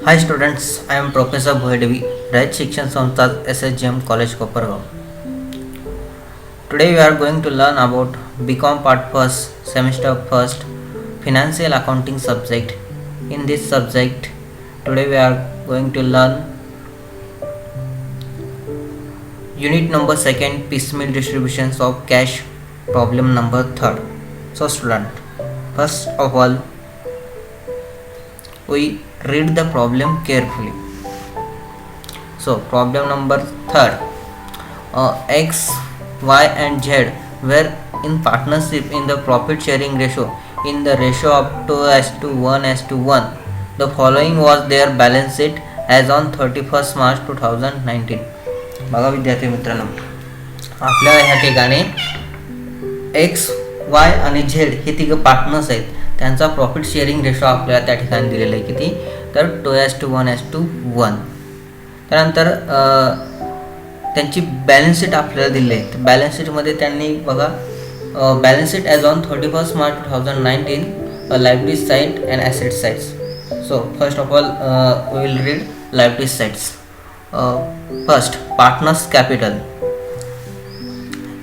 Hi students, I am Professor Bhoedevi, Raj Shikshan Samstha SSGM College Kopargaon. Today we are going to learn about BCom Part 1st, Semester 1st, Financial Accounting subject. In this subject, today we are going to learn Unit number 2nd, Piecemeal Distributions of Cash, Problem number 3rd. So student, first of all, we read the problem carefully. So problem number 3rd, X, Y and Z were in partnership in the profit sharing ratio in the ratio of 2:1:1. The following was their balance sheet as on 31st March 2019. बघा विद्यार्थी मित्रांनो, आपल्याला ह्या ठिकाणी x, Y आणि Z हे तिघं partners आहेत. त्यांचा प्रॉफिट शेअरिंग रेशो आपल्याला त्या ठिकाणी दिलेला आहे किती, तर 2:1:1. त्यानंतर त्यांची बॅलन्स शीट आपल्याला दिली आहे. बॅलन्स शीटमध्ये त्यांनी बघा balance sheet as on 31st March 2019, liability side and asset sides. So first of all we will read liability sides. First, partners capital.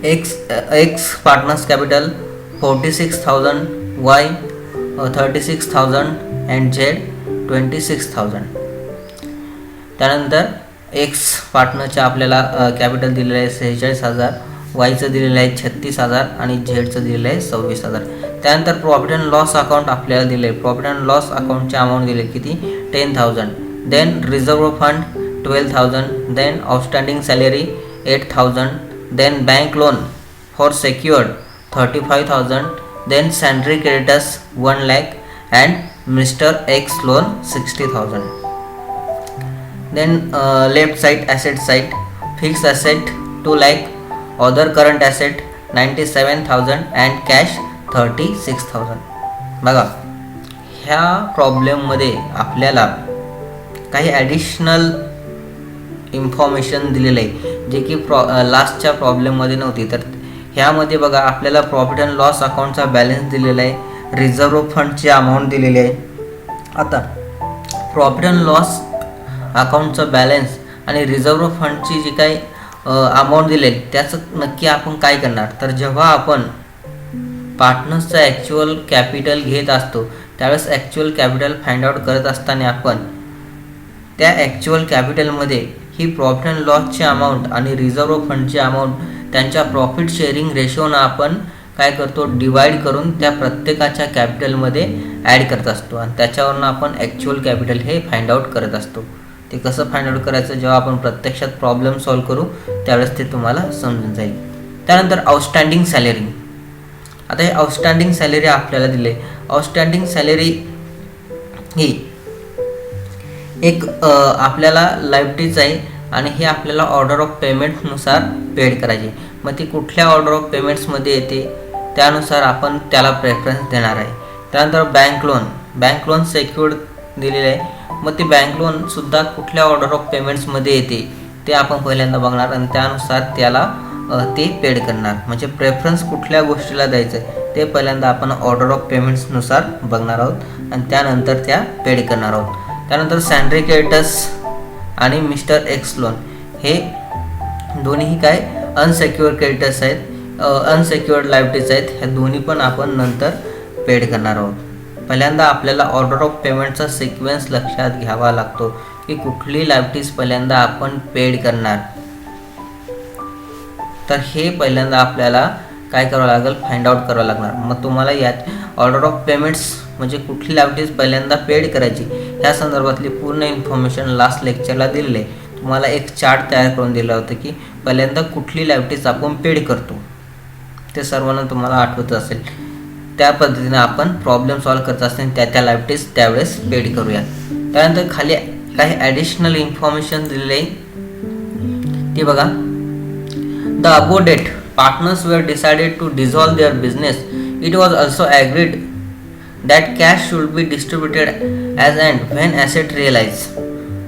X partners capital 46,000, Y 36,000 and Z 26,000. त्यानंतर x पार्टनरच्या आपल्याला capital दिलेलं आहे 46,000, वायचं दिलेलं आहे 36,000 आणि झेडचं दिलेलं आहे 26,000. त्यानंतर प्रॉफिट अँड लॉस अकाउंट आपल्याला दिले आहे. प्रॉफिट अँड लॉस अकाउंटचे अमाऊंट दिले किती, 10,000. Then reserve fund 12,000. Then outstanding salary 8,000. Then bank loan for secured 35,000. Then salary creditors 1 lakh and mister X loan 60,000. Then left side asset side, fixed asset 2 lakh, other current asset 97,000 and cash 36,000. बघा ह्या प्रॉब्लेममध्ये आपल्याला काही additional information दिलेलं आहे जे की लास्टच्या प्रॉब्लेममध्ये नव्हती. तर ह्यामध्ये बघा आपल्याला प्रॉफिट अँड लॉस अकाउंटचा बॅलन्स दिलेला आहे, रिझर्व्ह फंडची अमाऊंट दिलेली आहे. आता प्रॉफिट अँड लॉस अकाउंटचं बॅलन्स आणि रिझर्व्ह फंडची जी काही अमाऊंट दिलेली त्याचं नक्की आपण काय करणार, तर जेव्हा आपण पार्टनर्सचं ॲक्च्युअल कॅपिटल घेत असतो त्यावेळेस ॲक्च्युअल कॅपिटल फाइंड आउट करत असताना आपण त्या ॲक्च्युअल कॅपिटलमध्ये ही प्रॉफिट अँड लॉसची अमाऊंट आणि रिझर्व्ह फंडची अमाऊंट त्यांच्या प्रॉफिट शेअरिंग रेशोनं आपण काय करतो, डिवाईड करून त्या प्रत्येकाच्या कॅपिटलमध्ये ॲड करत असतो आणि त्याच्यावरनं आपण ॲक्च्युअल कॅपिटल हे फाइंड आउट करत असतो. ते कसं फाइंड आउट करायचं जेव्हा आपण प्रत्यक्षात प्रॉब्लेम सॉल्व करू त्यावेळेस ते तुम्हाला समजून जाईल. त्यानंतर आउटस्टँडिंग सॅलरी. आता हे आउटस्टँडिंग सॅलरी आपल्याला दिले. आउटस्टँडिंग सॅलरी ही एक आपल्याला लायबिलिटीज आहे आणि हे आपल्याला ऑर्डर ऑफ पेमेंटनुसार पेड करायची. मग ती कुठल्या ऑर्डर ऑफ पेमेंट्समध्ये येते त्यानुसार आपण त्याला प्रेफरन्स देणार आहे. त्यानंतर बँक लोन सेक्युर्ड दिलेलं आहे. मग ते बँक लोनसुद्धा कुठल्या ऑर्डर ऑफ पेमेंट्समध्ये येते ते आपण पहिल्यांदा बघणार आणि त्यानुसार त्याला ते पेड करणार. म्हणजे प्रेफरन्स कुठल्या गोष्टीला द्यायचं आहे ते पहिल्यांदा आपण ऑर्डर ऑफ पेमेंट्सनुसार बघणार आहोत आणि त्यानंतर त्या पेड करणार आहोत. त्यानंतर सॅलरी क्रेडिटर्स आणि मिस्टर एक्स लोन हे दोन्हीही काय अनसेक्युअर्ड क्रेडिटर्स आहेत, अनसेक्युअर्ड लायबिलिटीज आहेत. ह्या दोन्ही पण आपण नंतर पेड करणार आहोत. पहिल्यांदा आपल्याला ऑर्डर ऑफ पेमेंटचा सिक्वेन्स लक्षात घ्यावा लागतो की कुठली लायबिलिटीज पहिल्यांदा आपण पेड करणार. तर हे पहिल्यांदा आपल्याला काय करावं लागेल, फाइंड आउट करावं लागणार. मग तुम्हाला यात ऑर्डर ऑफ पेमेंट्स म्हणजे कुठली लायबिलिटीज पहिल्यांदा पेड करायची ह्या संदर्भातली पूर्ण इन्फॉर्मेशन लास्ट लेक्चरला दिलेली आहे. तुम्हाला एक चार्ट तयार करून दिलं होतं की पहिल्यांदा कुठली लायबिलिटीज आपण पेड करतो, ते सर्वांना तुम्हाला आठवत असेल. त्या पद्धतीने आपण प्रॉब्लेम सॉल्व करत असताना त्या लायबिलिटीज त्यावेळेस पेड करूया. त्यानंतर खाली काही ॲडिशनल इन्फॉर्मेशन दिलेली आहे ती बघा. The above date partners were decided to dissolve their business. It was also agreed that cash should be distributed as and when asset realise.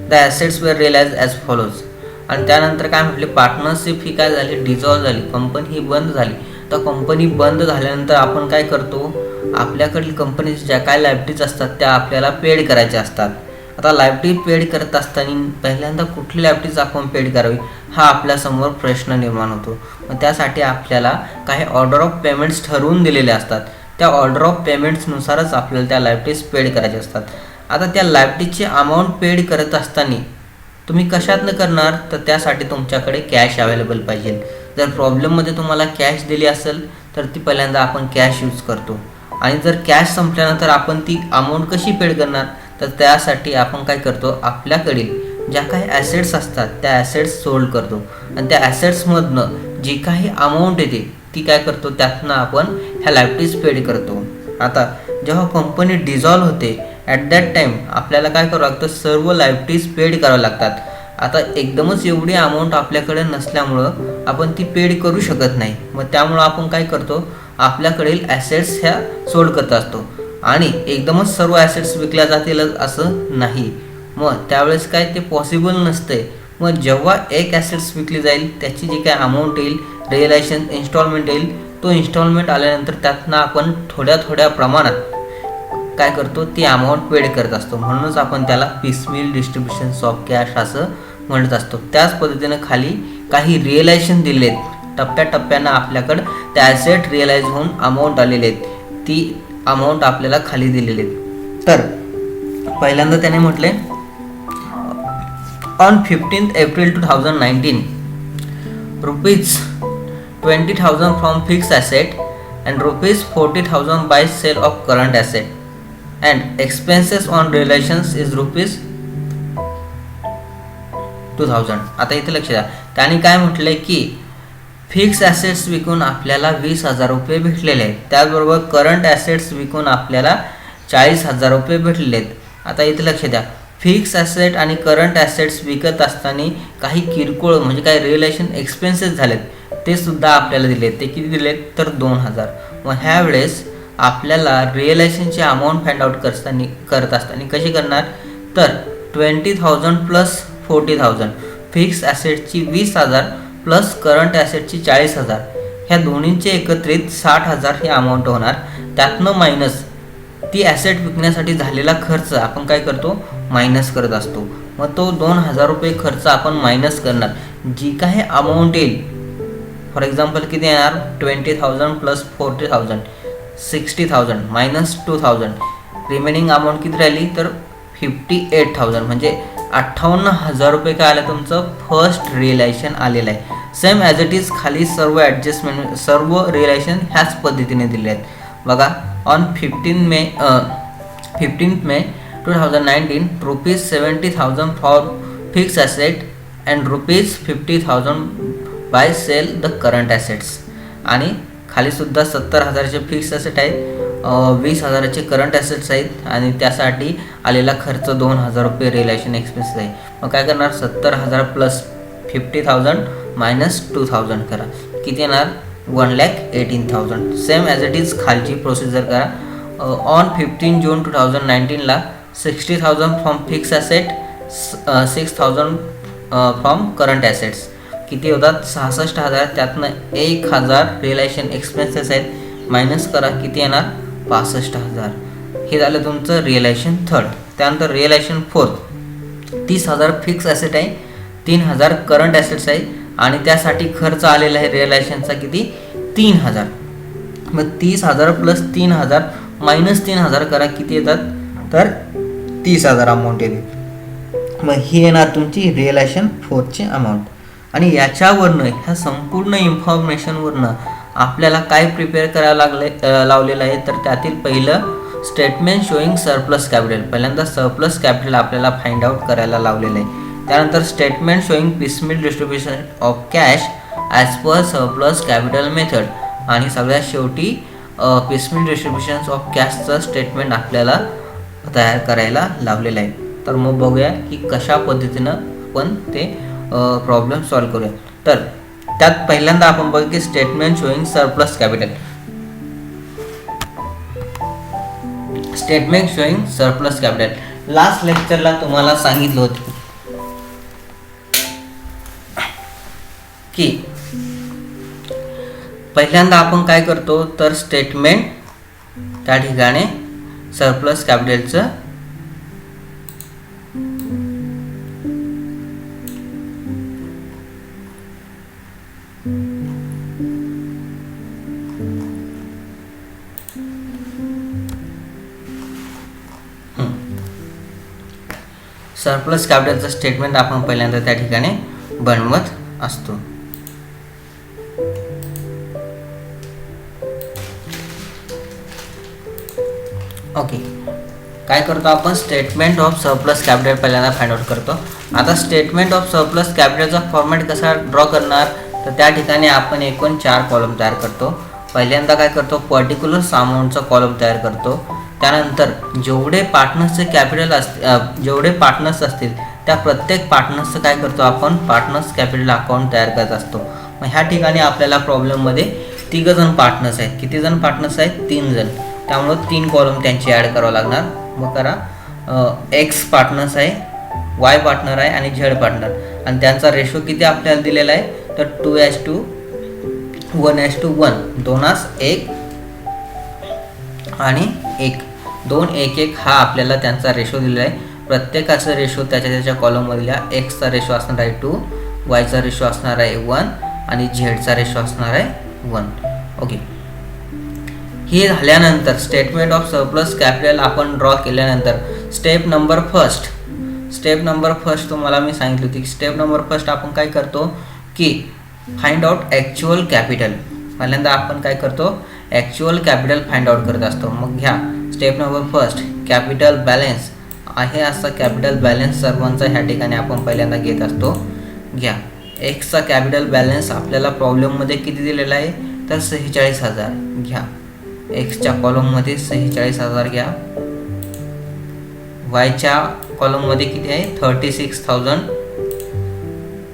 The assets were realise as follows. आणि त्यानंतर काय म्हटले, partnership ही काय झाली, dissolve झाली, company ही बंद झाली. तर कंपनी बंद झाल्यानंतर आपण काय करतो, आपल्याकडील कंपनीच्या ज्या काय लायबिलिटीज असतात त्या आपल्याला पेड करायच्या असतात आता लायबिलिटी पेड करत असताना पहिल्यांदा कुठली लायबिलिटीज आपण पेड करावी हा आपल्यासमोर प्रश्न निर्माण होतो. मग त्यासाठी आपल्याला काही ऑर्डर ऑफ पेमेंट्स ठरवून दिलेले असतात. त्या ऑर्डर ऑफ पेमेंट्सनुसारच आपल्याला त्या लायबिलिटीज पेड करायच्या असतात. आता त्या लायबिलिटीची अमाऊंट पेड करत असताना तुम्ही कशातनं करणार, तर त्यासाठी तुमच्याकडे कॅश अवेलेबल पाहिजे. जर प्रॉब्लेममध्ये तुम्हाला कॅश दिली असेल तर ती पहिल्यांदा आपण कॅश यूज करतो, आणि जर कॅश संपल्यानंतर आपण ती अमाऊंट कशी पेड करणार, तर त्यासाठी आपण काय करतो, आपल्याकडील ज्या काही ॲसेट्स असतात त्या ॲसेट्स सोल्ड करतो, आणि त्या ॲसेट्समधनं जी काही अमाऊंट येते ती काय करतो, त्यातनं आपण ह्या लायबिलिटीज पेड करतो. आता जेव्हा कंपनी डिझॉल्व होते ॲट दॅट टाईम आपल्याला काय करावं लागतं, सर्व लायबिलिटीज पेड करावं लागतात. आता एकदमच एवढी अमाऊंट आपल्याकडे नसल्यामुळं आपण ती पेड करू शकत नाही. मग त्यामुळं आपण काय करतो, आपल्याकडील ॲसेट्स ह्या सोल्ड करत असतो, आणि एकदमच सर्व ॲसेट्स विकल्या जातीलच असं नाही. मग त्यावेळेस काय ते पॉसिबल नसते. मग जेव्हा एक ॲसेट्स विकली जाईल त्याची जी काय अमाऊंट येईल, रिअलायझेशन इन्स्टॉलमेंट येईल, तो इन्स्टॉलमेंट आल्यानंतर त्यातनं आपण थोड्या थोड्या प्रमाणात काय करतो, ती अमाऊंट पेड करत असतो. म्हणूनच आपण त्याला पिसमिल डिस्ट्रीब्युशन्स ऑफ कॅश असं म्हणत असतो. त्याच पद्धतीनं खाली काही रिअलायझेशन दिलेत, टप्प्याटप्प्यानं आपल्याकडं त्या ॲसेट रिअलाइज होऊन अमाऊंट आलेले आहेत, ती अमाऊंट आपल्याला खाली दिलेली आहेत. तर पहिल्यांदा त्याने म्हटले on 15th April 2019 ₹20,000 from fix asset and ₹40,000 by sale of current asset, and expenses on realizations is ₹2,000. आता इथे लक्ष द्या, त्याने काय म्हटलंय की फिक्स ॲसेट्स विकून आपल्याला ₹20,000 भेटलेले आहेत, त्याचबरोबर करंट ॲसेट्स विकून आपल्याला ₹40,000 भेटलेले आहेत. आता इथे लक्ष द्या, फिक्स ॲसेट आणि करंट ॲसेट्स विकत असताना काही किरकोळ म्हणजे काही रिअलायझेशन एक्सपेन्सेस झालेत, ते सुद्धा आपल्याला दिलेत. ते किती दिलेत, तर 2,000. मग ह्या वेळेस आपल्याला रिअलायझेशनची अमाऊंट फाइंड आउट करत असताना कशी करणार, तर 20,000 प्लस 40,000, फिक्स ॲसेटची 20,000 प्लस करंट ॲसेटची 40,000, ह्या दोन्हींचे एकत्रित 60,000 ही अमाऊंट होणार. त्यातनं मायनस ती ॲसेट विकण्यासाठी झालेला खर्च आपण काय करतो, मायनस करत असतो. मग तो ₹2,000 खर्च आपण मायनस करणार. जी काही अमाऊंट येईल, फॉर एक्झाम्पल किती येणार, 20,000 प्लस 40,000 60,000 मायनस 2,000, रिमेनिंग अमाऊंट किती राहिली, तर 58,000, म्हणजे ₹58,000 काय आलं, तुमचं फर्स्ट रिअलायझेशन आलेलं आहे. सेम ॲज इट इज खाली सर्व ॲडजस्टमेंट, सर्व रिअलायझेशन ह्याच पद्धतीने दिले आहेत. बघा, on 15th May 2019 ₹70,000 for fix asset and ₹50,000 by sale the current assets, आणि खाली सुद्धा 70,000चे फिक्स ॲसेट आहेत, 20,000चे करंट ॲसेट्स आहेत, आणि त्यासाठी आलेला खर्च ₹2,000 रिअलायझेशन एक्सपेन्सेस आहे. मग काय करणार, 70,000 प्लस 50,000 मायनस 2,000 करा, किती येणार, 1,18,000. सेम ॲज इट इज खालची प्रोसिजर करा. On 15 June 2019 60,000 from fix asset, 6,000 from current assets, किती होतात, 66,000. त्यातनं 1,000 रिअलायझेशन एक्सपेन्सेस आहेत, मायनस करा, किती येणार, 65,000. हे झालं तुमचं रिअलायझेशन थर्ड. त्यानंतर रिअलायझेशन फोर्थ, 30,000 फिक्स ॲसेट आहे, 3,000 करंट ॲसेट्स आहे, आणि त्यासाठी खर्च आलेला आहे रिअलायझेशनचा किती, 3,000. मग 30,000 प्लस 3,000 मायनस 3,000 करा, किती येतात, तर 30,000 अमाऊंट येते. मग ही येणार तुमची रिअलायझेशन फोर्थची अमाऊंट. आणि याच्यावरनं, ह्या संपूर्ण इन्फॉर्मेशनवरनं आपल्याला काय प्रिपेअर करायला लावलेलं आहे, तर त्यातील पहिलं स्टेटमेंट शोईंग सरप्लस कॅपिटल. पहिल्यांदा सरप्लस कॅपिटल आपल्याला फाइंड आउट करायला लावलेलं आहे. त्यानंतर statement showing piecemeal distribution of cash as per surplus capital method, आणि सगळ्यात शेवटी पिसमिल डिस्ट्रीब्युशन्स ऑफ कॅशचं स्टेटमेंट आपल्याला तयार करायला लावलेलं आहे. तर मग बघूया की कशा पद्धतीनं आपण ते प्रॉब्लेम सॉल्व करूया. तर त्यात पहिल्यांदा आपण बघू की statement showing surplus capital. Statement showing surplus capital, last लेक्चरला तुम्हाला सांगितलं होतं की पहिल्यांदा आपण काय करतो, तर स्टेटमेंट त्या ठिकाणी सरप्लस कॅपिटलचं सरप्लस कॅपिटलचं स्टेटमेंट आपण पहिल्यांदा त्या ठिकाणी बनवत असतो. ओके, काय करतो आपण, स्टेटमेंट ऑफ सरप्लस कॅपिटल पहिल्यांदा फाइंड आउट करतो. आता स्टेटमेंट ऑफ सरप्लस कॅपिटलचा फॉर्मॅट कसा ड्रॉ करणार, तर त्या ठिकाणी आपण एकूण 4 कॉलम तयार करतो. पहिल्यांदा काय करतो, पर्टिक्युलर अमाऊंटचा कॉलम तयार करतो. त्यानंतर जेवढे पार्टनर्सचे कॅपिटल जेवढे पार्टनर्स असतील त्या प्रत्येक पार्टनर्सचं काय करतो आपण, पार्टनर्स कॅपिटल अकाउंट तयार करत असतो. मग ह्या ठिकाणी आपल्याला प्रॉब्लेममध्ये 3 जण पार्टनर्स आहेत. किती जण पार्टनर्स आहेत, 3 जण. त्यामुळं 3 कॉलम त्यांची ॲड करावं लागणार. मग करा, एक्स पार्टनर्स आहे, वाय पार्टनर आहे आणि झेड पार्टनर, आणि त्यांचा रेशो किती आपल्याला दिलेला आहे, तर 2:1:1, 2:1 आणि 1, 2:1:1 हा आपल्याला त्यांचा रेशो दिलेला आहे. प्रत्येकाचा रेशो त्याच्या कॉलममधल्या एक्सचा रेशो असणार आहे 2, वायचा रेशो असणार आहे 1 आणि झेडचा रेशो असणार आहे 1. ओके, हे झाल्यानंतर स्टेटमेंट ऑफ सरप्लस कॅपिटल आपण ड्रॉ केल्यानंतर स्टेप नंबर फर्स्ट तुम्हाला मी सांगितली होती. स्टेप नंबर फर्स्ट आपण काय करतो की फाइंड आउट ॲक्च्युअल कॅपिटल. पहिल्यांदा आपण काय करतो, ॲक्च्युअल कॅपिटल फाइंड आउट करत असतो. मग घ्या step number first, capital balance आहे. असा कॅपिटल बॅलन्स सर्वांचा ह्या ठिकाणी आपण पहिल्यांदा घेत असतो. घ्या, एक्सचा कॅपिटल बॅलन्स आपल्याला प्रॉब्लेममध्ये किती दिलेला आहे, तर 46,000. घ्या, एक्सच्या कॉलममध्ये 46,000 घ्या. वायच्या कॉलममध्ये किती आहे, 36,000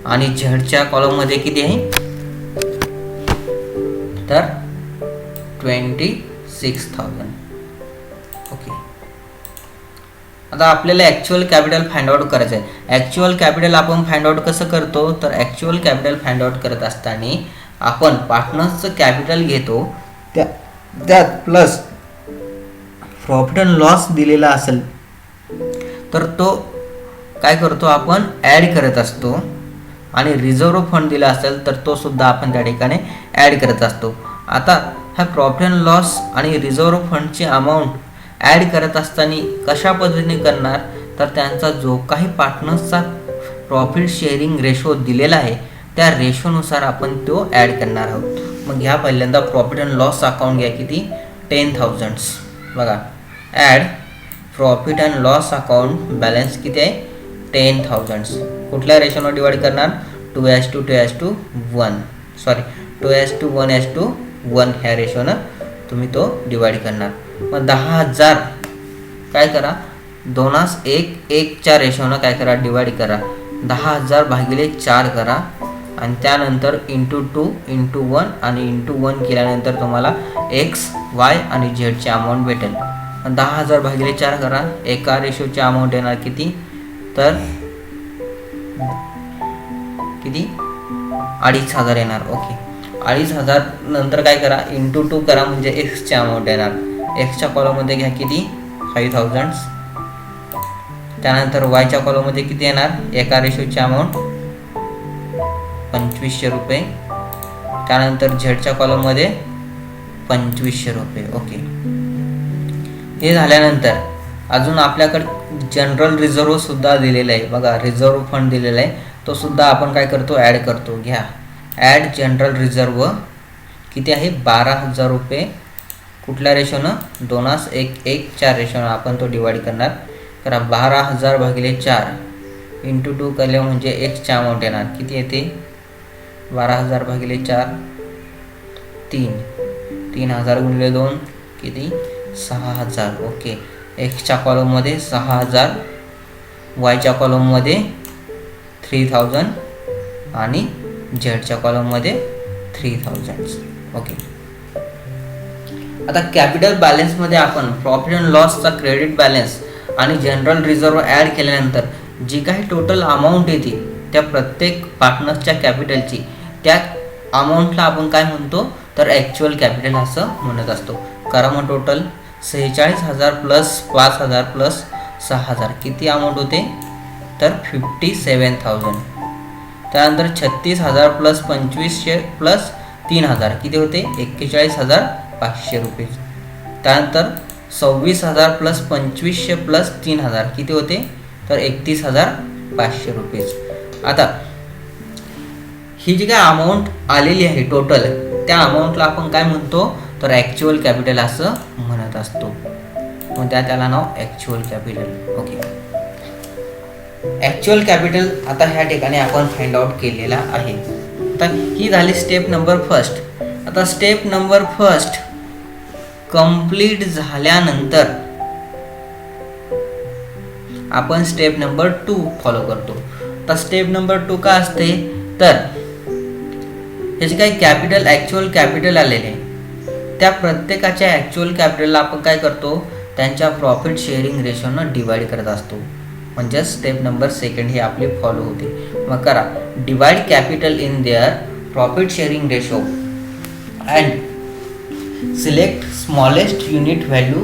आणि झेडच्या कॉलममध्ये किती आहे, तर 26,000. ओके, आता आपल्याला ॲक्च्युअल कॅपिटल फाइंड आउट करायचं आहे. ॲक्च्युअल कॅपिटल आपण फाइंड आउट कसं करतो, तर ॲक्च्युअल कॅपिटल फाइंड आउट करत असताना आपण पार्टनर्सचं कॅपिटल घेतो, त्यात प्लस प्रॉफिट अँड लॉस दिलेला असेल तर तो काय करतो आपण ॲड करत असतो, आणि रिझर्व्ह फंड दिला असेल तर तो सुद्धा आपण त्या ठिकाणी ॲड करत असतो. आता हा प्रॉफिट अँड लॉस आणि रिझर्व्ह फंडची अमाऊंट ॲड करत असताना कशा पद्धतीने करणार, तर त्यांचा जो काही पार्टनर्सचा प्रॉफिट शेअरिंग रेशो दिलेला आहे त्या रेशोनुसार आपण तो ॲड करणार आहोत. मग ह्या पहिल्यांदा प्रॉफिट अँड लॉस अकाउंट घ्या, किती, 10,000. बघा, add profit and loss account balance किती आहे, 10,000. कुठल्या रेशोनं डिवाइड करणार, 2:1:1 ह्या रेशोनं तुम्ही तो डिवाइड करणार. मग 10,000 काय करा, 2:1:1च्या रेशोनं काय करा, डिवाइड करा. 10,000 भागिले 4 करा आणि त्यानंतर इंटू 2 इंटू 1 आणि इंटू 1 केल्यानंतर तुम्हाला एक्स, वाय आणि झेडची अमाऊंट भेटेल. 10,000 भागिले 4 करा, एका रेशोची अमाऊंट येणार किती, तर किती, 2,500 येणार. ओके, 2,500 नंतर काय करा, इंटू 2 करा, म्हणजे एक्सची अमाऊंट येणार. एक्सच्या कॉलममध्ये घ्या किती, 5,000. त्यानंतर वायच्या कॉलममध्ये किती येणार, एका रेशोची अमाऊंट 2,500 रुपये. त्यानंतर झेडच्या कॉलममध्ये 2,500 रुपये. ओके, हे झाल्यानंतर अजून आपल्याकडे जनरल रिझर्व सुद्धा दिलेला आहे. बघा, रिझर्व फंड दिलेला आहे, तो सुद्धा आपण काय करतो, ॲड करतो. घ्या, ॲड जनरल रिझर्व किती आहे, 12,000 रुपये. कुठल्या रेशोनं, 2:1:1च्या रेशोनं आपण तो डिवाइड करणार. करा, 12,000 भागिले 4 इंटू 2 केले म्हणजे एक्सची अमाऊंट येणार. किती येते, 12,000 भागिले 4 3,000 गुणिले 2 किती, 6,000. ओके, एक्सच्या कॉलममध्ये 6,000, वायच्या कॉलममध्ये 3,000 आणि झेडच्या कॉलममध्ये 3,000. ओके, आता कॅपिटल बॅलन्समध्ये आपण प्रॉफिट अँड लॉसचा क्रेडिट बॅलन्स आणि जनरल रिझर्व ॲड केल्यानंतर जी काही टोटल अमाऊंट येते त्या प्रत्येक पार्टनर्सच्या कॅपिटलची, त्या अमाऊंटला आपण काय म्हणतो, तर ॲक्च्युअल कॅपिटल असं म्हणत असतो. करा मग टोटल 46,000 प्लस 5,000 प्लस 6,000 किती अमाऊंट होते, तर 57,000. त्यानंतर 36,000 प्लस 2500 प्लस 3,000 किती होते 41,500 रुपये. त्यानंतर 26,000 प्लस 2500 प्लस 3,000 किती होते तर 31,500 रुपये. आता ही जी काय अमाऊंट आलेली आहे टोटल, त्या अमाऊंटला आपण काय म्हणतो तर ॲक्च्युअल कॅपिटल असं म्हणत असतो. मग त्याला नाव actual capital. Okay, actual capital आता ह्या ठिकाणी आपण फाइंड आउट केलेला आहे. आता ही झाली स्टेप नंबर फर्स्ट. आता स्टेप नंबर फर्स्ट कंप्लीट झाल्यानंतर आपण स्टेप नंबर 2 फॉलो करतो. आता स्टेप नंबर 2 काय असते तर ह्याचे काही कॅपिटल ॲक्च्युअल कॅपिटल आलेले त्या प्रत्येकाच्या ॲक्च्युअल कॅपिटलला आपण काय करतो त्यांच्या प्रॉफिट शेअरिंग रेशोनं डिवाइड करत असतो. म्हणजे स्टेप नंबर 2 ही आपली फॉलो होते. मग करा divide capital in their profit sharing ratio and select smallest unit value.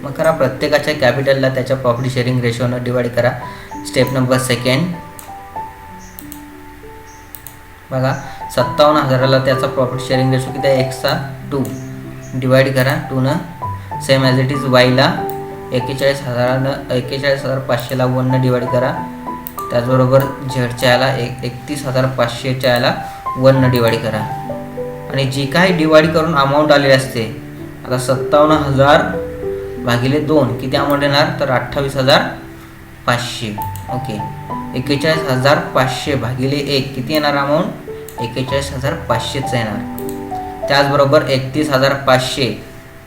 मग करा प्रत्येकाच्या कॅपिटलला त्याच्या प्रॉफिट शेअरिंग रेशोनं डिवाइड करा. स्टेप नंबर 2 बघा 57,000ला त्याचा प्रॉफिट शेअरिंग रेशो किती आहे 1/2 डिवाइड करा 2 सेम ॲज इट इज वायला 41,500ला 1 डिवाइड करा. त्याचबरोबर झेडच्या याला 31,500च्या याला 1 डिवाइड करा. आणि जी काही डिवाइड करून अमाऊंट आलेली असते आता 57,000 भागिले 2 किती अमाऊंट येणार तर 28,500. ओके 41,500 भागिले 1 किती येणार अमाऊंट 41,500च येणार. त्याचबरोबर 31,500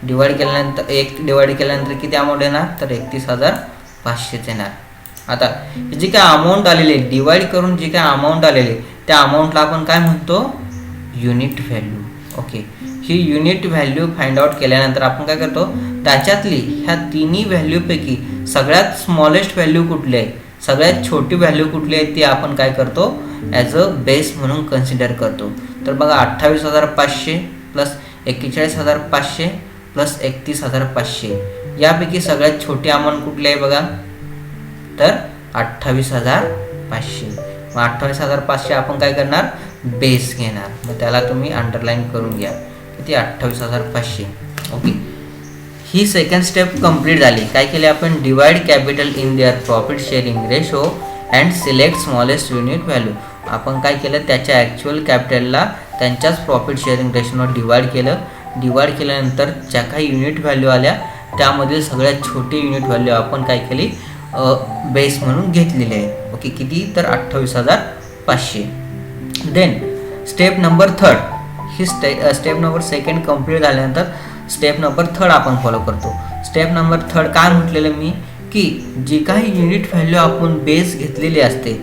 डिवाइड केल्यानंतर 1 डिवाइड केल्यानंतर किती अमाऊंट येणार तर 31,500च येणार. आता जी काय अमाऊंट आलेली डिवाइड करून जी काय अमाऊंट आलेली त्या अमाऊंटला आपण काय म्हणतो युनिट व्हॅल्यू. ओके ही युनिट व्हॅल्यू फाइंड आउट केल्यानंतर आपण काय करतो त्याच्यातली ह्या तिन्ही व्हॅल्यूपैकी सगळ्यात स्मॉलेस्ट व्हॅल्यू कुठली आहे सगळ्यात छोटी व्हॅल्यू कुठली आहे ती आपण काय करतो ॲज अ बेस म्हणून कन्सिडर करतो. तर बघा 28,500 प्लस 41,500 प्लस 31,500 यापैकी सगळ्यात छोटी अमाऊंट कुठली आहे बघा तर 28,500. मग 28,500 आपण काय करणार बेस घेणार. मग त्याला तुम्ही अंडरलाईन करून घ्या किती 28,500. ओके ही सेकंड स्टेप कंप्लीट झाली. काय केले आपण divide capital in their profit sharing ratio and select smallest unit value. आपण काय केलं त्याच्या ॲक्च्युअल कॅपिटलला त्यांच्याच प्रॉफिट शेअरिंग रेशोनं डिवाइड केलं. डिवाइड केल्यानंतर ज्या काही युनिट व्हॅल्यू आल्या त्यामधील सगळ्यात छोटी युनिट व्हॅल्यू आपण काय केली बेस म्हणून घेतलेली आहे. ओके किती तर 28,500. देन स्टेप नंबर 3 ही स्टेप नंबर 2 कंप्लीट झाल्यानंतर स्टेप नंबर 3 आपण फॉलो करतो. स्टेप नंबर 3 काय म्हटलेलं मी की जी काही युनिट व्हॅल्यू आपण बेस घेतलेली असते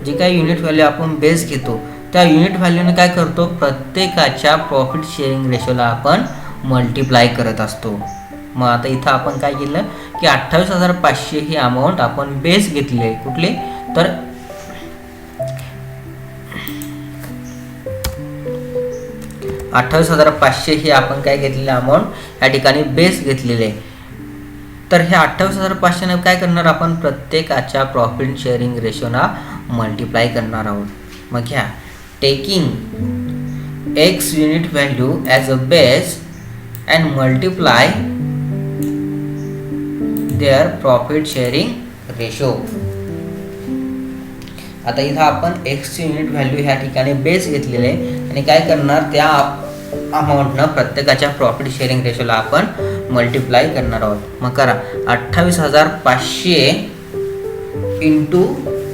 जी काही युनिट व्हॅल्यू आपण बेस घेतो त्या युनिट व्हॅल्यूने काय करतो प्रत्येकाच्या प्रॉफिट शेअरिंग रेशोला आपण मल्टिप्लाय करत असतो. मग आता इथं आपण काय केलं की 28,500 ही अमाऊंट आपण बेस घेतली आहे कुठली तर 28,500 ही आपण काय घेतलेली अमाऊंट या ठिकाणी बेस घेतलेली आहे. तर हे 28,500 काय करणार आपण प्रत्येकाच्या प्रॉफिट शेअरिंग रेशोना मल्टिप्लाय करणार आहोत. मग घ्या taking X unit value as a base and multiply their profit sharing ratio. आता इथं आपण एक्सची युनिट व्हॅल्यू ह्या ठिकाणी बेस घेतलेले आहे आणि काय करणार त्या अमाऊंटनं प्रत्येकाच्या प्रॉफिट शेअरिंग रेशोला आपण मल्टिप्लाय करणार आहोत. मग करा 28,500 इंटू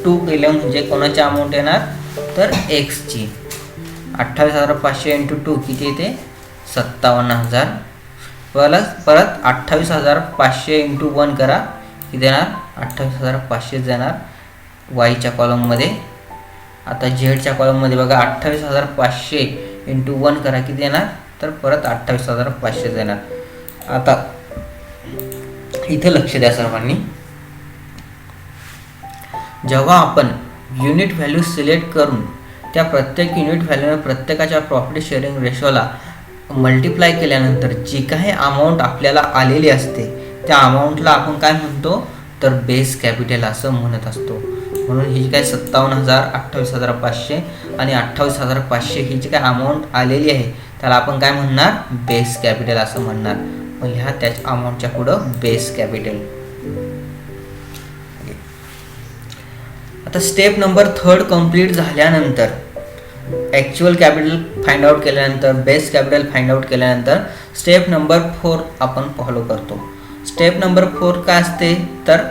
2 केलं म्हणजे कोणाची अमाऊंट येणार तर एक्सची. 28,500 इंटू 2 किती येते 57,000. परत 28,500 इंटू 1 करा किती येणार 28,500 येणार वायच्या कॉलममध्ये. आता झेडच्या कॉलममध्ये बघा 28,500 इंटू 1 करा किती येणार तर परत 28,500 येणार. आता इथं लक्ष द्या सर्वांनी जेव्हा आपण युनिट व्हॅल्यू सिलेक्ट करून त्या प्रत्येक युनिट व्हॅल्यूने प्रत्येकाच्या प्रॉफिट शेअरिंग रेशोला मल्टिप्लाय केल्यानंतर जी काही अमाऊंट आपल्याला आलेली असते त्या अमाऊंटला आपण काय म्हणतो तर बेस कॅपिटल असं म्हणत असतो. म्हणून ही जी काय 57,000, 28,500 आणि 28,500 ही जी काय अमाऊंट आलेली आहे त्याला आपण काय म्हणणार, बेस कॅपिटल असं म्हणणार. मग ह्या त्याच्या अमाऊंटच्या पुढं बेस कॅपिटल. आता स्टेप नंबर 3 कंप्लीट झाल्यानंतर ॲक्च्युअल कॅपिटल फाइंड आउट केल्यानंतर, बेस कॅपिटल फाइंड आउट केल्यानंतर स्टेप नंबर 4 आपण फॉलो करतो. स्टेप नंबर 4 काय असते तर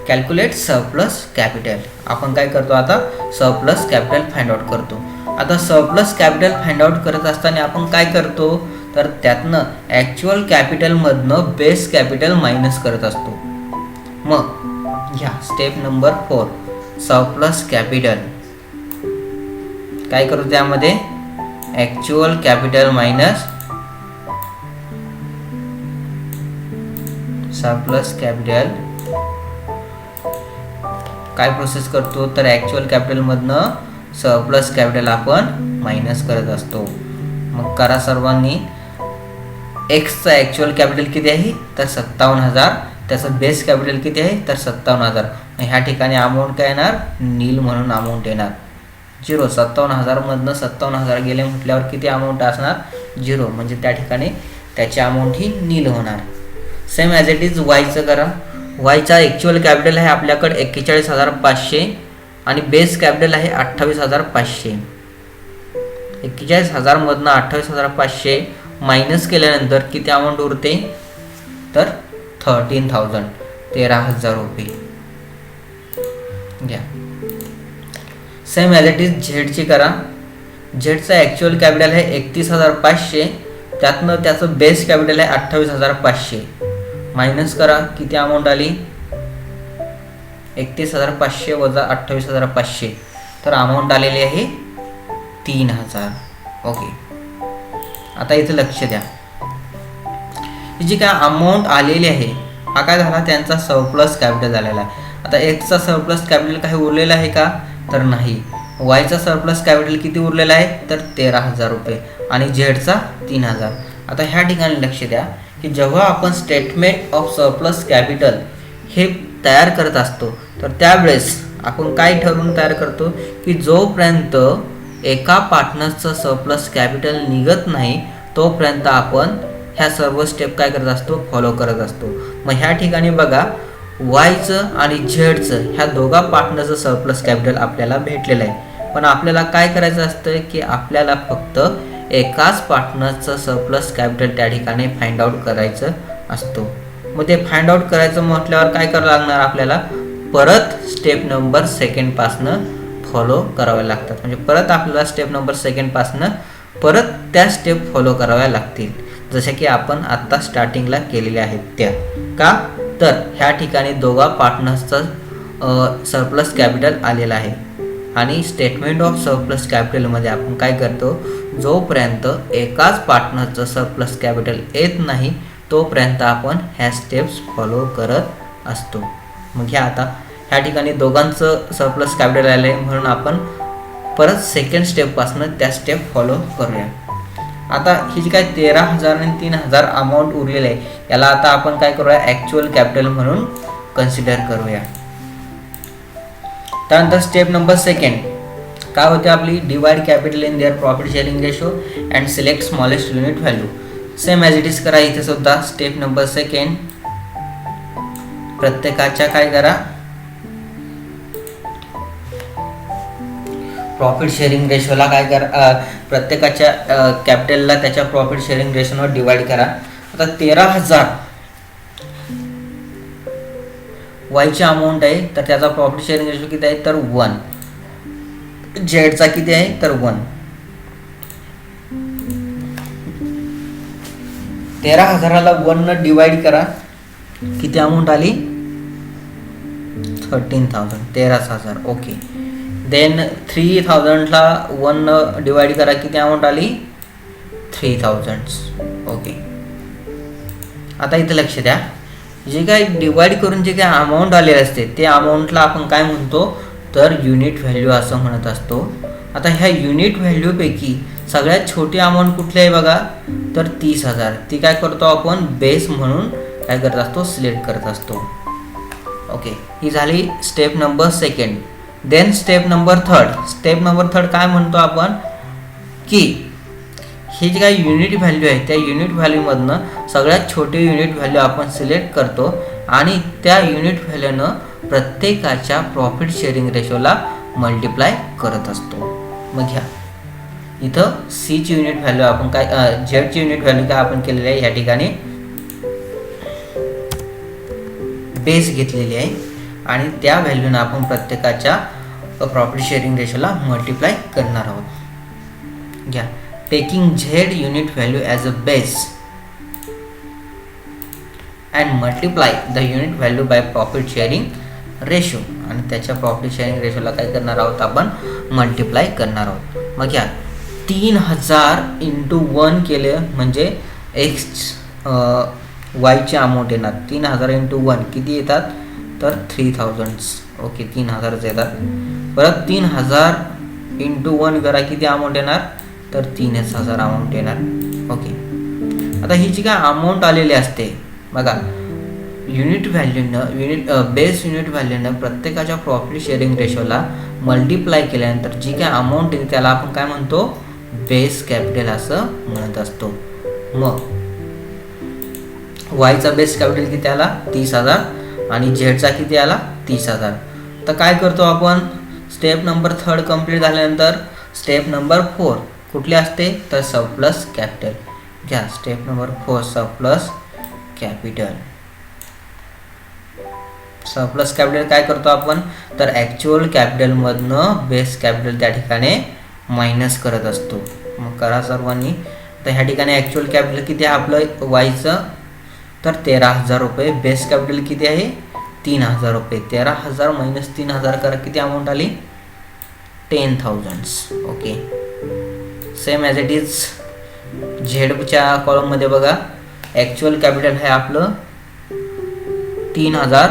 कॅल्क्युलेट सरप्लस कॅपिटल. आपण काय करतो आता, सरप्लस कॅपिटल फाइंड आउट करतो. आता सरप्लस कॅपिटल फाइंड आउट करत असताना आपण काय करतो तर त्यातनं ॲक्च्युअल कॅपिटलमधनं बेस कॅपिटल मायनस करत असतो. मग घ्या स्टेप नंबर 4 सरप्लस कॅपिटल. काय करू त्यामध्ये, actual capital minus surplus capital. काय प्रोसेस करतो तर ॲक्च्युअल कॅपिटलमधनं सरप्लस कॅपिटल आपण मायनस करत असतो. मग करा सर्वांनी. एक्सचं ॲक्च्युअल कॅपिटल किती आहे तर 57,000, त्याचं बेस कॅपिटल किती आहे तर 57,000. ह्या ठिकाणी अमाऊंट काय येणार, नील म्हणून अमाऊंट येणार 0. 57,000 मधनं 57,000 गेले म्हटल्यावर किती अमाऊंट असणार, 0. म्हणजे त्या ठिकाणी त्याची अमाऊंट ही नील होणार. सेम ॲज इट इज वायचं करा. वायचा ॲक्च्युअल कॅपिटल आहे आपल्याकडे 41,500 आणि बेस कॅपिटल आहे 28,500. 41,000 मधनं 28,500 मायनस केल्यानंतर किती अमाऊंट उरते तर 13,000, 13,000 रुपये. घ्या. सेम ॲज इट इज झेडची करा. झेडचा ॲक्च्युअल कॅपिटल आहे 31,500, त्यातनं त्याचं बेस कॅपिटल आहे 28,500. मायनस करा किती अमाऊंट आली, 31,500 वजा 28,500, तर अमाऊंट आलेली आहे 3,000. ओके. आता इथे लक्ष द्या, ही जी काय अमाऊंट आलेली आहे हा काय झाला, त्यांचा सरप्लस कॅपिटल झालेला आहे. आता एक्सचा सरप्लस कॅपिटल काही उरलेला आहे का तर नाही. वायचा सरप्लस कॅपिटल किती उरलेला आहे तर 13,000 रुपये आणि झेडचा 3,000. आता ह्या ठिकाणी लक्ष द्या की जेव्हा आपण स्टेटमेंट ऑफ सरप्लस कॅपिटल हे तयार करत असतो तर त्यावेळेस आपण काय ठरवून तयार करतो की जोपर्यंत एका पार्टनरचं सरप्लस कॅपिटल निघत नाही तोपर्यंत आपण ह्या सर्व स्टेप काय करत असतो, फॉलो करत असतो. मग ह्या ठिकाणी बघा वायचं आणि झेडचं ह्या दोघा पार्टनरचं सरप्लस कॅपिटल आपल्याला भेटलेलं आहे. पण आपल्याला काय करायचं असतं की आपल्याला फक्त एकाच पार्टनरचं सरप्लस कॅपिटल त्या ठिकाणी फाइंड आउट करायचं असतो. मग ते फाइंड आउट करायचं म्हटल्यावर काय करावं लागणार, आपल्याला परत स्टेप नंबर 2 पासनं फॉलो कराव्या लागतात. म्हणजे परत आपल्याला स्टेप नंबर 2 पासनं परत त्या स्टेप फॉलो कराव्या लागतील, जशा की आपण आत्ता स्टार्टिंगला केलेल्या आहेत त्या. का तर ह्या ठिकाणी दोघा पार्टनर्सचं सरप्लस कॅपिटल आलेलं आहे आणि स्टेटमेंट ऑफ सरप्लस कॅपिटलमध्ये आपण काय करतो, जोपर्यंत एकाच पार्टनरचं सरप्लस कॅपिटल येत नाही तोपर्यंत आपण ह्या स्टेप्स फॉलो करत असतो. मग ह्या आता ह्या ठिकाणी दोघांचं सरप्लस कॅपिटल आलं आहे म्हणून आपण परत 2nd स्टेपपासून त्या स्टेप फॉलो करूया. आता ही जी काय 13,000 आणि 3,000 अमाऊंट उरलेलं आहे याला आता आपण काय करूया, ॲक्च्युअल कॅपिटल म्हणून कन्सिडर करूया. त्यानंतर स्टेप नंबर 2 काय होते आपली, divide capital in their profit sharing ratio and select smallest unit value. Same as it is करा इथे सुद्धा. स्टेप नंबर 2 प्रत्येकाच्या काय करा, प्रॉफिट शेअरिंग रेशोला काय करा, प्रत्येकाच्या कॅपिटलला त्याच्या प्रॉफिट शेअरिंग रेशोवर डिवाइड करा. आता 13,000 वायची अमाऊंट आहे तर त्याचा प्रॉफिट शेअरिंग रेशो किती आहे तर 1. झेडचा किती आहे तर 1. 13,000ला 1 न डिवाइड करा, किती अमाऊंट आली 13,000, 13,000. ओके. देन 3,000ला 1 न डिवाइड करा, किती अमाऊंट आली 3,000. ओके. आता इथे लक्ष द्या, जे काय डिवाइड करून जे काय अमाऊंट आलेले असते ते अमाऊंटला आपण काय म्हणतो तर युनिट व्हॅल्यू असं म्हणत असतो. आता ह्या युनिट व्हॅल्यूपैकी सगळ्यात छोटी अमाऊंट कुठली आहे बघा तर 30,000. ती काय करतो आपण बेस म्हणून काय करत असतो, सिलेक्ट करत असतो. ओके, ही झाली step number second. Then step number third. Step number third काय म्हणतो आपण की हे जे काही युनिट व्हॅल्यू आहे त्या युनिट व्हॅल्यूमधनं सगळ्यात छोटी युनिट व्हॅल्यू आपण सिलेक्ट करतो आणि त्या युनिट व्हॅल्यूनं प्रत्येकाच्या प्रॉफिट शेअरिंग रेशोला मल्टिप्लाय करत असतो. मग घ्या इथं सीची युनिट व्हॅल्यू आपण काय झेडची युनिट व्हॅल्यू काय आपण केलेली आहे, या ठिकाणी बेस घेतलेली आहे आणि त्या व्हॅल्यूनं आपण प्रत्येकाच्या प्रॉफिट शेअरिंग रेशोला मल्टिप्लाय करणार आहोत. घ्या taking Z unit value as a base and multiply the unit value by profit sharing ratio, आणि त्याच्या प्रॉफिट शेअरिंग रेशोला काय करणार आहोत आपण मल्टिप्लाय करणार आहोत. मग घ्या 3000 × 1 केले म्हणजे एक्स वायची अमाऊंट येणार. 3000 × 1 किती येतात तर 3000. ओके 3000 येतात. परत 3000 × 1 करा किती अमाऊंट येणार तर 3000 अमाऊंट येणार. ओके, आता ही जी काय अमाऊंट आलेली असते बघा युनिट व्हॅल्यूनं बेस युनिट व्हॅल्यूनं प्रत्येकाच्या प्रॉफिट शेअरिंग रेशोला मल्टिप्लाय केल्यानंतर जी काय अमाऊंट येते त्याला आपण काय म्हणतो बेस कॅपिटल असं म्हणत असतो. मग वायचा बेस कॅपिटल किती आला 30,000 आणि झेडचा किती आला 30,000. तर काय करतो आपण स्टेप नंबर थर्ड कंप्लीट झाल्यानंतर स्टेप नंबर 4 कुठली असते तर सरप्लस कॅपिटल. घ्या step number 4 surplus capital. Surplus capital काय करतो आपण तर ॲक्च्युअल कॅपिटलमधनं बेस कॅपिटल त्या ठिकाणी मायनस करत असतो. मग करा सर्वांनी. तर ह्या ठिकाणी ॲक्च्युअल कॅपिटल किती आहे आपलं वायचं तर 13,000 रुपये. बेस कॅपिटल किती आहे 3,000 रुपये. 13,000 मायनस 3,000 करा किती अमाऊंट आली 10,000. Okay, same as it is झेडच्या कॉलममध्ये बघा ॲक्च्युअल कॅपिटल आहे आपलं 3,000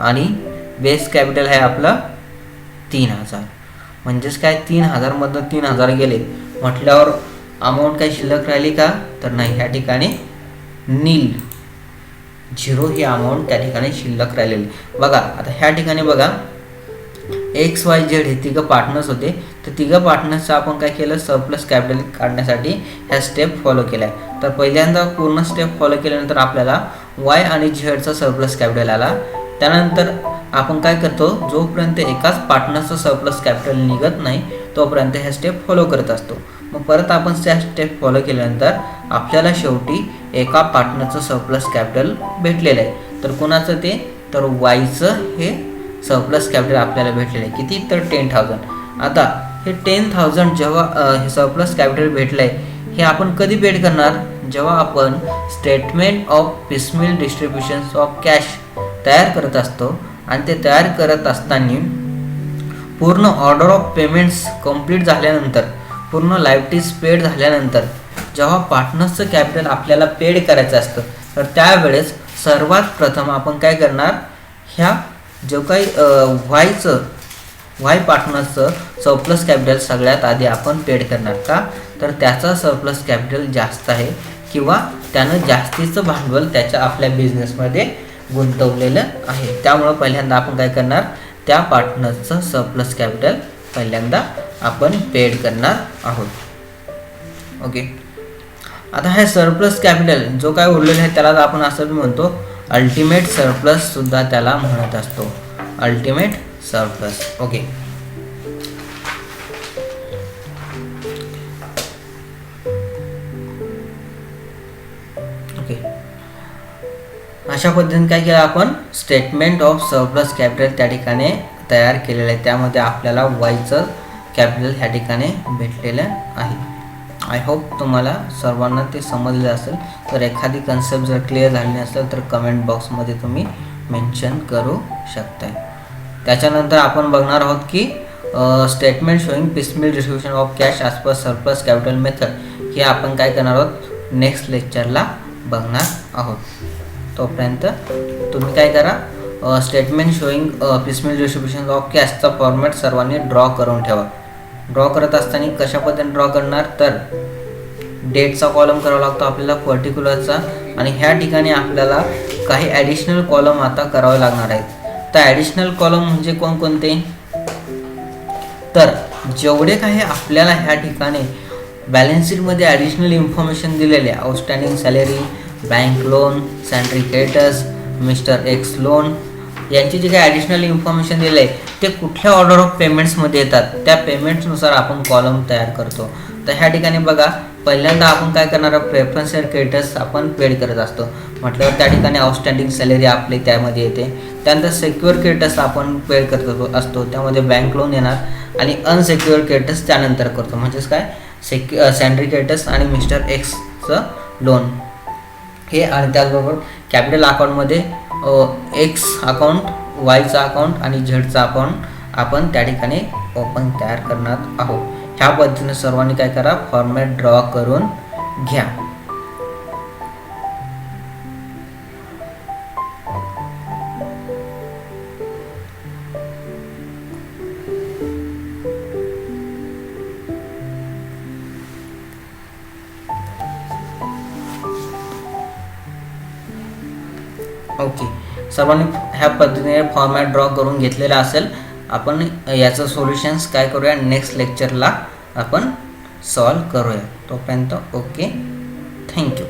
आणि बेस कॅपिटल आहे आपलं 3,000. म्हणजेच काय 3,000 मधनं 3,000 गेले म्हटल्यावर अमाऊंट काही शिल्लक राहिली का तर नाही, ह्या ठिकाणी नील 0 ही अमाऊंट त्या ठिकाणी शिल्लक राहिलेली. बघा आता ह्या ठिकाणी बघा एक्स वाय झेड हे तिघं पार्टनर्स होते. तर तिघं पार्टनर्सचं आपण काय केलं सरप्लस कॅपिटल काढण्यासाठी ह्या स्टेप फॉलो केल्या. तर पहिल्यांदा पूर्ण स्टेप फॉलो केल्यानंतर आपल्याला वाय आणि झेडचा सरप्लस कॅपिटल आला. त्यानंतर आपण काय करतो जोपर्यंत एकाच पार्टनरचं सरप्लस कॅपिटल निघत नाही तोपर्यंत ह्या स्टेप फॉलो करत असतो. मग परत आपण त्या स्टेप फॉलो केल्यानंतर आपल्याला शेवटी एका पार्टनरचं सरप्लस कॅपिटल भेटलेलं आहे. तर कोणाचं ते तर वायचं हे सरप्लस कॅपिटल आपल्याला भेटलेलं आहे किती तर 10,000. आता हे 10,000 जेव्हा हे सरप्लस कॅपिटल भेटलं आहे हे आपण कधी पेड करणार जेव्हा आपण स्टेटमेंट ऑफ पिसमिल डिस्ट्रीब्युशन्स ऑफ कॅश तयार करत असतो. आणि ते तयार करत असताना पूर्ण ऑर्डर ऑफ पेमेंट्स कंप्लीट झाल्यानंतर पूर्ण लायबिलिटीज पेड झाल्यानंतर जेव्हा पार्टनर्सचं कॅपिटल आपल्याला पेड करायचं असतं तर त्यावेळेस सर्वात प्रथम आपण काय करणार ह्या जो काही वाय पार्टनर्सचं सरप्लस कॅपिटल सगळ्यात आधी आपण पेड करणार. का तर त्याचा सरप्लस कॅपिटल जास्त आहे किंवा त्यानं जास्तीचं भांडवल त्याच्या आपल्या बिझनेसमध्ये गुंतवलेलं आहे. त्यामुळं पहिल्यांदा आपण काय करणार त्या पार्टनर्सचं सरप्लस कॅपिटल पहिल्यांदा आपण पेड करणार आहोत. ओके, आता हे सरप्लस कॅपिटल जो काय उरलेला आहे त्याला आपण असं म्हणतो अल्टिमेट सरप्लस सुद्धा त्याला म्हणत असतो. Ultimate surplus. ओके, अशा पद्धतीने काय केलं आपण स्टेटमेंट ऑफ सरप्लस कॅपिटल त्या ठिकाणी तयार केलेलं आहे. त्यामध्ये आपल्याला वायचं कॅपिटल ह्या ठिकाणी भेटलेलं आहे. आय होप तुम्हाला सर्वांना ते समजलं असेल. तर एखादी कन्सेप्ट जर क्लिअर झाली नसेल तर कमेंट बॉक्समध्ये तुम्ही मेन्शन करू शकताय. त्याच्यानंतर आपण बघणार आहोत की statement showing piecemeal distribution of cash as per surplus capital method हे आपण काय करणार आहोत नेक्स्ट लेक्चरला बघणार आहोत. तोपर्यंत तुम्ही काय करा statement showing piecemeal distribution of कॅशचा फॉर्मॅट सर्वांनी ड्रॉ करून ठेवा. ड्रॉ करत असताना कशा पद्धतीने ड्रॉ करणार तर डेटचा कॉलम करावा लागतो आपल्याला, पर्टिक्युलरचा, आणि ह्या ठिकाणी आपल्याला काही ॲडिशनल कॉलम आता करावे लागणार आहेत. तर ॲडिशनल कॉलम म्हणजे कोणकोणते, तर जेवढे काही आपल्याला ह्या ठिकाणी बॅलन्स शीटमध्ये ॲडिशनल इन्फॉर्मेशन दिलेले, outstanding salary, bank loan, sundry creditors, mister X loan, यांची जे काही ॲडिशनल इन्फॉर्मेशन दिले आहे ते कुठल्या ऑर्डर ऑफ पेमेंट्समध्ये येतात, त्या पेमेंट्सनुसार आपण कॉलम तयार करतो. तर ह्या ठिकाणी बघा, पहिल्यांदा आपण काय करणार, प्रेफरन्स क्रेडिटर्स आपण पेड करत असतो म्हटल्यावर त्या ठिकाणी आउटस्टँडिंग सॅलरी आपली त्यामध्ये येते. त्यानंतर सिक्युअर क्रेडिटर्स आपण पेड करत असतो, त्यामध्ये बँक लोन येणार, आणि अनसिक्युअर क्रेडिटर्स त्यानंतर करतो, म्हणजेच काय सॅन्ट्री क्रेडिटर्स आणि मिस्टर एक्सचं लोन हे. आणि त्याचबरोबर कॅपिटल अकाउंटमध्ये एक्स अकाउंट, वायचा अकाउंट आणि झेडचा अकाउंट आपण त्या ठिकाणी ओपन तयार करणार आहोत. ह्या पद्धतीने सर्वांनी काय करा, फॉर्मॅट ड्रॉ करून घ्या. ओके, सर्वांनी ह्या पद्धतीने फॉर्मॅट ड्रॉ करून घेतलेला असेल. आपण याचं सोल्युशन्स काय करूया, नेक्स्ट लेक्चरला आपण सॉल्व करूया. तोपर्यंत ओके, थँक्यू.